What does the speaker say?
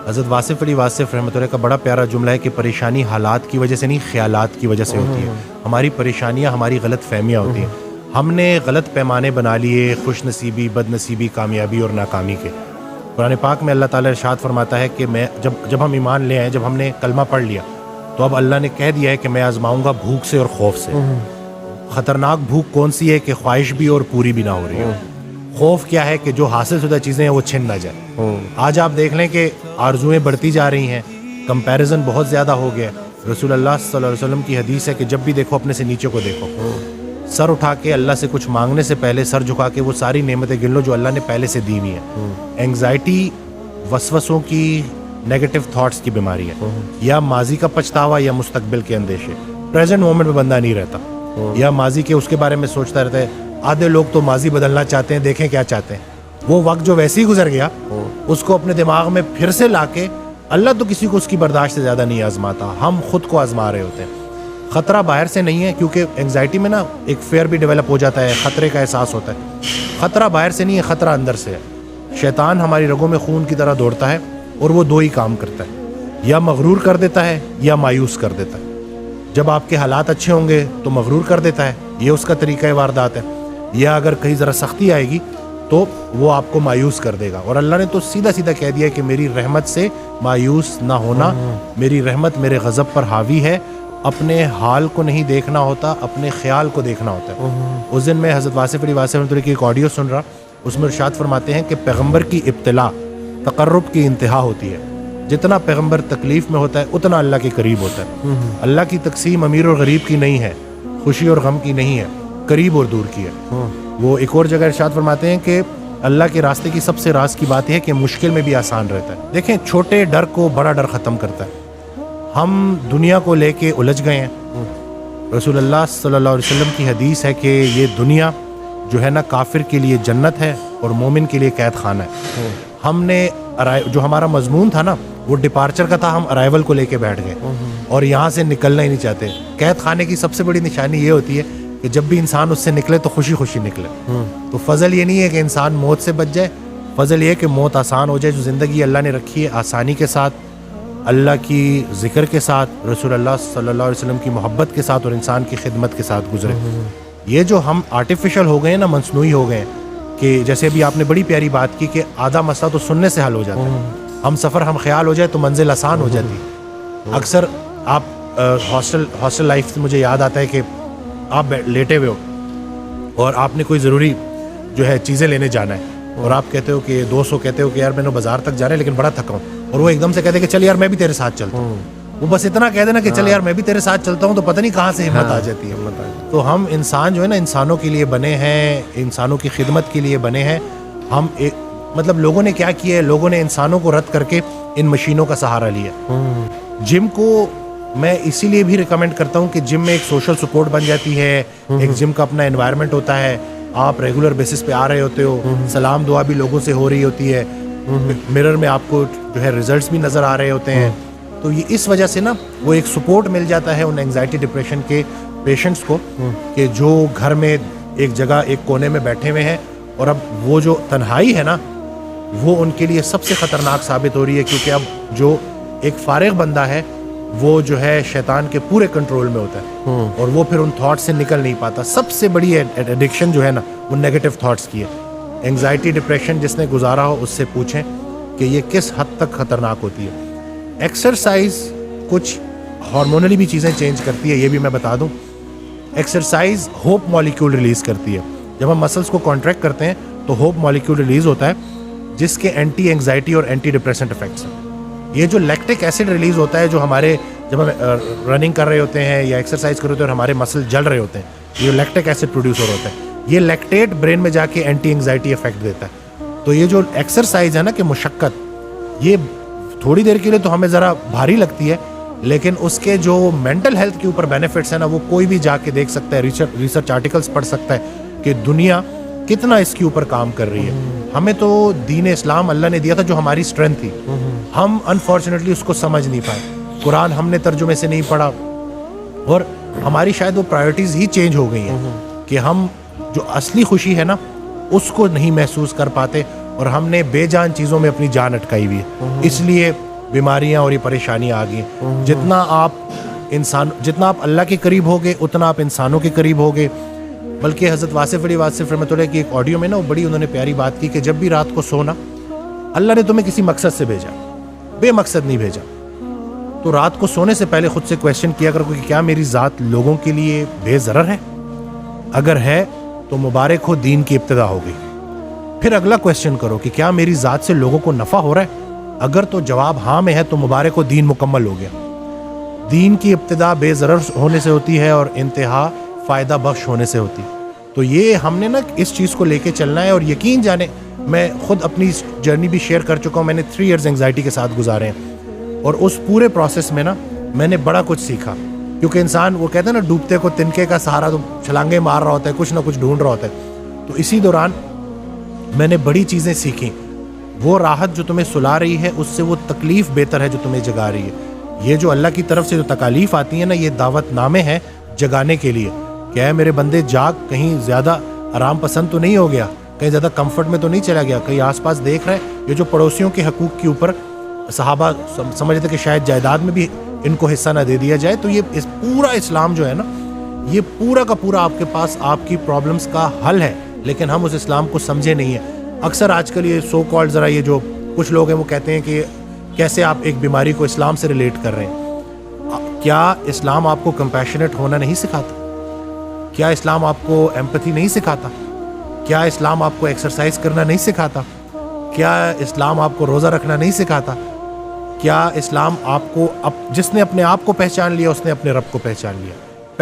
حضرت واصف علی واصف رحمۃ اللہ کا بڑا پیارا جملہ ہے کہ پریشانی حالات کی وجہ سے نہیں، خیالات کی وجہ سے ہوتی ہے. ہماری پریشانیاں ہماری غلط فہمیاں ہوتی ہیں. ہم نے غلط پیمانے بنا لیے خوش نصیبی، بد نصیبی، کامیابی اور ناکامی کے. قرآن پاک میں اللہ تعالیٰ ارشاد فرماتا ہے کہ میں جب ہم ایمان لے آئے، جب ہم نے کلمہ پڑھ لیا تو اب اللہ نے کہہ دیا ہے کہ میں آزماؤں گا بھوک سے اور خوف سے. خطرناک بھوک کون سی ہے کہ خواہش بھی اور پوری بھی نہ ہو رہی ہے. خوف کیا ہے کہ جو حاصل شدہ چیزیں ہیں وہ چھن نہ جائے. آج آپ دیکھ لیں کہ آرزویں بڑھتی جا رہی ہیں، کمپیریزن بہت زیادہ ہو گیا. رسول اللہ صلی اللہ علیہ وسلم کی حدیث ہے کہ جب بھی دیکھو اپنے سے نیچے کو دیکھو. سر اٹھا کے اللہ سے کچھ مانگنے سے پہلے سر جھکا کے وہ ساری نعمتیں گن لو جو اللہ نے پہلے سے دی ہوئی ہیں. اینگزائٹی وسوسوں کی، نیگیٹو تھاٹس کی بیماری ہے. یا ماضی کا پچھتاوا یا مستقبل کے اندیشے. پریزنٹ مومنٹ میں بندہ نہیں رہتا، یا ماضی کے اس کے بارے میں سوچتا رہتا ہے. آدھے لوگ تو ماضی بدلنا چاہتے ہیں، دیکھیں کیا چاہتے ہیں. وہ وقت جو ویسے ہی گزر گیا اس کو اپنے دماغ میں پھر سے لا کے، اللہ تو کسی کو اس کی برداشت سے زیادہ نہیں آزماتا، ہم خود کو آزما رہے ہوتے ہیں. خطرہ باہر سے نہیں ہے، کیونکہ انگزائٹی میں نا ایک فیئر بھی ڈیولپ ہو جاتا ہے، خطرے کا احساس ہوتا ہے. خطرہ باہر سے نہیں ہے، خطرہ اندر سے ہے. شیطان ہماری رگوں میں خون کی طرح دوڑتا ہے اور وہ دو ہی کام کرتا ہے، یا مغرور کر دیتا ہے یا مایوس کر دیتا ہے. جب آپ کے حالات اچھے ہوں گے تو مغرور کر دیتا ہے، یہ اس کا طریقہ واردات ہے. یا اگر کہیں ذرا سختی آئے گی تو وہ آپ کو مایوس کر دے گا. اور اللہ نے تو سیدھا سیدھا کہہ دیا کہ میری رحمت سے مایوس نہ ہونا، میری رحمت میرے غضب پر حاوی ہے. اپنے حال کو نہیں دیکھنا ہوتا، اپنے خیال کو دیکھنا ہوتا ہے. اس دن میں حضرت واصف علی واصف رحمۃ اللہ کی ایک آڈیو سن رہا، اس میں ارشاد فرماتے ہیں کہ پیغمبر کی ابتلا تقرب کی انتہا ہوتی ہے. جتنا پیغمبر تکلیف میں ہوتا ہے اتنا اللہ کے قریب ہوتا ہے. اللہ کی تقسیم امیر اور غریب کی نہیں ہے، خوشی اور غم کی نہیں ہے، قریب اور دور کی ہے. وہ ایک اور جگہ ارشاد فرماتے ہیں کہ اللہ کے راستے کی سب سے راز کی بات ہے کہ مشکل میں بھی آسان رہتا ہے. دیکھیں، چھوٹے ڈر کو بڑا ڈر ختم کرتا ہے. ہم دنیا کو لے کے الجھ گئے ہیں. رسول اللہ صلی اللہ علیہ وسلم کی حدیث ہے کہ یہ دنیا جو ہے نا کافر کے لیے جنت ہے اور مومن کے لیے قید خانہ ہے. ہم نے جو ہمارا مضمون تھا نا وہ ڈپارچر کا تھا، ہم ارائیول کو لے کے بیٹھ گئے اور یہاں سے نکلنا ہی نہیں چاہتے. قید خانے کی سب سے بڑی نشانی یہ ہوتی ہے کہ جب بھی انسان اس سے نکلے تو خوشی خوشی نکلے. تو فضل یہ نہیں ہے کہ انسان موت سے بچ جائے، فضل یہ ہے کہ موت آسان ہو جائے. جو زندگی اللہ نے رکھی ہے آسانی کے ساتھ، اللہ کی ذکر کے ساتھ، رسول اللہ صلی اللہ علیہ وسلم کی محبت کے ساتھ اور انسان کی خدمت کے ساتھ گزرے. یہ جو ہم آرٹیفیشل ہو گئے ہیں نا، مصنوعی ہو گئے ہیں، کہ جیسے ابھی آپ نے بڑی پیاری بات کی کہ آدھا مسئلہ تو سننے سے حل ہو جاتا ہے. ہم سفر ہم خیال ہو جائے تو منزل آسان ہو جاتی ہے. اکثر آپ ہاسٹل لائف سے مجھے یاد آتا ہے کہ آپ لیٹے ہوئے ہو اور آپ نے کوئی ضروری جو ہے چیزیں لینے جانا ہے اور آپ کہتے ہو کہ دوست کو کہتے ہو کہ یار میں نے بازار تک جانا ہے لیکن بڑا تھکا ہوں، اور وہ ایک دم سے کہتے ہیں کہ چل یار میں بھی تیرے ساتھ چلتا ہوں. وہ بس اتنا کہہ دینا کہ چل یار میں بھی تیرے ساتھ چلتا ہوں تو پتہ نہیں کہاں سے ہمت آ جاتی ہے. تو ہم انسان جو ہے نا انسانوں کے لیے بنے ہیں، انسانوں کی خدمت کے لیے بنے ہیں. ہم مطلب لوگوں نے کیا کیا ہے، لوگوں نے انسانوں کو رد کر کے ان مشینوں کا سہارا لیا. جم کو میں اسی لیے بھی ریکمینڈ کرتا ہوں کہ جم میں ایک سوشل سپورٹ بن جاتی ہے. ایک جم کا اپنا انوائرمنٹ ہوتا ہے، آپ ریگولر بیسس پہ آ رہے ہوتے ہو، سلام دعا بھی لوگوں سے ہو رہی ہوتی ہے، مرر میں آپ کو جو ہے ریزلٹس بھی نظر آ رہے ہوتے ہیں. تو یہ اس وجہ سے نا وہ ایک سپورٹ مل جاتا ہے ان اینگزائٹی ڈپریشن کے پیشنٹس کو کہ جو گھر میں ایک جگہ ایک کونے میں بیٹھے ہوئے ہیں. اور اب وہ جو تنہائی ہے نا وہ ان کے لیے سب سے خطرناک ثابت ہو رہی ہے، کیونکہ اب جو ایک فارغ بندہ ہے وہ جو ہے شیطان کے پورے کنٹرول میں ہوتا ہے اور وہ پھر ان تھاٹس سے نکل نہیں پاتا. سب سے بڑی ایڈکشن جو ہے نا وہ نیگیٹو تھاٹس کی ہے. اینگزائٹی ڈپریشن جس نے گزارا ہو اس سے پوچھیں کہ یہ کس حد تک خطرناک ہوتی ہے. ایکسرسائز کچھ ہارمونلی بھی چیزیں چینج کرتی ہے، یہ بھی میں بتا دوں. ایکسرسائز ہوپ مالیکیول ریلیز کرتی ہے. جب ہم مسلس کو کانٹریکٹ کرتے ہیں تو ہوپ مالیکیول ریلیز ہوتا ہے جس کے اینٹی اینگزائٹی اور اینٹی ڈپریسنٹ افیکٹس ہیں. یہ جو لیکٹک ایسڈ ریلیز ہوتا ہے جو ہمارے جب ہم رننگ کر رہے ہوتے ہیں یا ایکسرسائز کر رہے ہوتے ہیں اور ہمارے مسل جل رہے ہوتے ہیں، یہ لیکٹک ایسڈ پروڈیوس ہو رہا ہوتا ہے. یہ لیکٹیٹ برین میں جا کے اینٹی اینگزائٹی افیکٹ دیتا ہے. تو یہ جو ایکسرسائز ہے نا کہ مشقت، یہ تھوڑی دیر کے لیے تو ہمیں ذرا بھاری لگتی ہے لیکن اس کے جو مینٹل ہیلتھ کے اوپر بینیفٹس ہیں نا وہ کوئی بھی جا کے دیکھ سکتا ہے، ریسرچ آرٹیکلس پڑھ سکتا ہے کہ دنیا کتنا اس کے اوپر کام کر رہی ہے. ہمیں تو دین اسلام اللہ نے دیا تھا جو ہماری اسٹرینتھ تھی، ہم انفارچونیٹلی اس کو سمجھ نہیں پائے. قرآن ہم نے ترجمے سے نہیں پڑھا اور ہماری شاید وہ پرائیورٹیز ہی چینج ہو گئی ہیں کہ ہم جو اصلی خوشی ہے نا اس کو نہیں محسوس کر پاتے اور ہم نے بے جان چیزوں میں اپنی جان اٹکائی ہوئی ہے. اس لیے بیماریاں اور یہ پریشانیاں آ گئی ہیں. جتنا آپ اللہ کے قریب ہوگے اتنا آپ انسانوں کے قریب ہوگے. بلکہ حضرت واصف علی واصف رحمۃ اللہ کی ایک آڈیو میں نا بڑی انہوں نے پیاری بات کی کہ جب بھی رات کو سونا اللہ نے تمہیں کسی مقصد سے بھیجا, بے مقصد نہیں بھیجا. تو رات کو سونے سے پہلے خود سے کویشچن کیا کرو کہ کیا میری ذات لوگوں کے لیے بے ضرر ہے؟ اگر ہے تو مبارک ہو, دین کی ابتدا ہو گئی. پھر اگلا کویشچن کرو کہ کیا میری ذات سے لوگوں کو نفع ہو رہا ہے؟ اگر تو جواب ہاں میں ہے تو مبارک ہو, دین مکمل ہو گیا. دین کی ابتدا بے ضرر ہونے سے ہوتی ہے اور انتہا فائدہ بخش ہونے سے ہوتی. تو یہ ہم نے نا اس چیز کو لے کے چلنا ہے. اور یقین جانے میں خود اپنی جرنی بھی شیئر کر چکا ہوں. میں نے 3 ایئرز انگزائٹی کے ساتھ گزارے ہیں اور اس پورے پروسیس میں نا میں نے بڑا کچھ سیکھا. کیونکہ انسان وہ کہتے ہیں نا ڈوبتے کو تنکے کا سہارا, تو چھلانگیں مار رہا ہوتا ہے, کچھ نہ کچھ ڈھونڈ رہا ہوتا ہے. تو اسی دوران میں نے بڑی چیزیں سیکھیں. وہ راحت جو تمہیں سلا رہی ہے اس سے وہ تکلیف بہتر ہے جو تمہیں جگا رہی ہے. یہ جو اللہ کی طرف سے جو تکالیف آتی ہیں نا, یہ دعوت نامے ہیں جگانے کے لیے. کیا ہے میرے بندے جاگ, کہیں زیادہ آرام پسند تو نہیں ہو گیا, کہیں زیادہ کمفرٹ میں تو نہیں چلا گیا, کہیں آس پاس دیکھ رہے یہ جو پڑوسیوں کے حقوق کے اوپر صحابہ سمجھتے کہ شاید جائیداد میں بھی ان کو حصہ نہ دے دیا جائے. تو یہ پورا اسلام جو ہے نا, یہ پورا کا پورا آپ کے پاس آپ کی پرابلمس کا حل ہے. لیکن ہم اس اسلام کو سمجھے نہیں ہیں. اکثر آج کل یہ سو کالڈ ذرا یہ جو کچھ لوگ ہیں وہ کہتے ہیں کہ کیسے آپ ایک بیماری کو اسلام سے ریلیٹ کر رہے ہیں. کیا اسلام آپ کو کمپیشنیٹ ہونا نہیں سکھاتا؟ کیا اسلام آپ کو ایمپتھی نہیں سکھاتا؟ کیا اسلام آپ کو ایکسرسائز کرنا نہیں سکھاتا؟ کیا اسلام آپ کو روزہ رکھنا نہیں سکھاتا؟ کیا اسلام آپ کو جس نے اپنے آپ کو پہچان لیا اس نے اپنے رب کو پہچان لیا؟